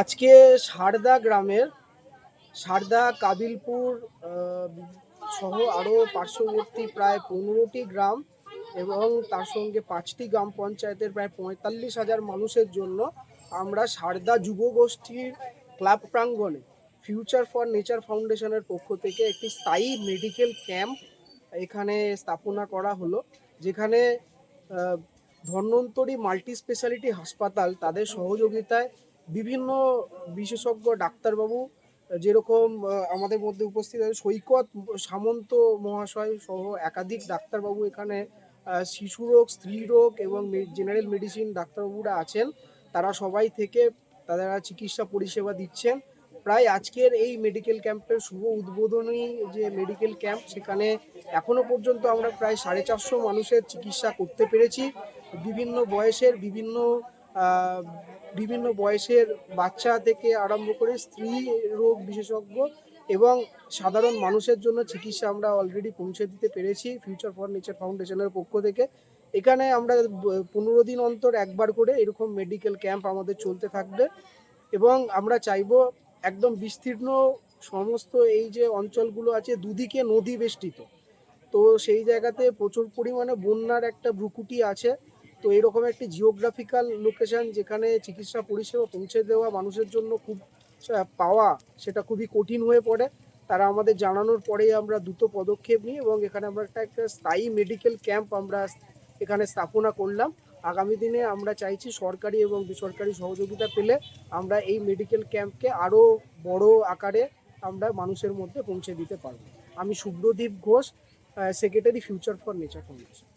আজকে সারদা গ্রামের সারদা কাবিলপুর সহ আরও পার্শ্ববর্তী প্রায় 15টি গ্রাম এবং তার সঙ্গে 5টি গ্রাম পঞ্চায়েতের প্রায় 45,000 মানুষের জন্য আমরা সারদা যুবগোষ্ঠীর ক্লাব প্রাঙ্গণে ফিউচার ফর নেচার ফাউন্ডেশনের পক্ষ থেকে একটি স্থায়ী মেডিকেল ক্যাম্প এখানে স্থাপনা করা হলো, যেখানে ধন্বন্তরী মাল্টি স্পেশালিটি হাসপাতাল তাদের সহযোগিতায় বিভিন্ন বিশেষজ্ঞ ডাক্তারবাবু, যেরকম আমাদের মধ্যে উপস্থিত আছে সৈকত সামন্ত মহাশয় সহ একাধিক ডাক্তারবাবু এখানে শিশুরোগ, স্ত্রীরোগ এবং জেনারেল মেডিসিন ডাক্তারবাবুরা আছেন। তারা সবাই থেকে তারা চিকিৎসা পরিষেবা দিচ্ছেন। প্রায় আজকের এই মেডিকেল ক্যাম্পের শুভ উদ্বোধনী যে মেডিকেল ক্যাম্প, সেখানে এখনো পর্যন্ত আমরা প্রায় 450 মানুষের চিকিৎসা করতে পেরেছি। বিভিন্ন বয়সের বাচ্চা থেকে আরম্ভ করে স্ত্রী রোগ বিশেষজ্ঞ এবং সাধারণ মানুষের জন্য চিকিৎসা আমরা অলরেডি পৌঁছে দিতে পেরেছি ফিউচার ফর নেচার ফাউন্ডেশনের পক্ষ থেকে। এখানে আমরা 15 দিন অন্তর একবার করে এরকম মেডিকেল ক্যাম্প আমাদের চলতে থাকবে এবং আমরা চাইবো একদম বিস্তীর্ণ সমস্ত এই যে অঞ্চলগুলো আছে দুদিকে নদী বেষ্টিত, তো সেই জায়গাতে প্রচুর পরিমাণে বন্যার একটা ভ্রুকুটি আছে। তো এরকম একটি জিওগ্রাফিক্যাল লোকেশন যেখানে চিকিৎসা পরিষেবা পৌঁছে দেওয়া মানুষের জন্য পাওয়া সেটা খুবই কঠিন হয়ে পড়ে। তারা আমাদের জানানোর পরেই আমরা দ্রুত পদক্ষেপ নিই এবং এখানে আমরা একটা স্থায়ী মেডিকেল ক্যাম্প আমরা এখানে স্থাপনা করলাম। আগামী দিনে আমরা চাইছি সরকারি এবং বেসরকারি সহযোগিতা পেলে আমরা এই মেডিকেল ক্যাম্পকে আরও বড় আকারে আমরা মানুষের মধ্যে পৌঁছে দিতে পারব। আমি Subhradeep Ghosh, secretary future for nature foundation.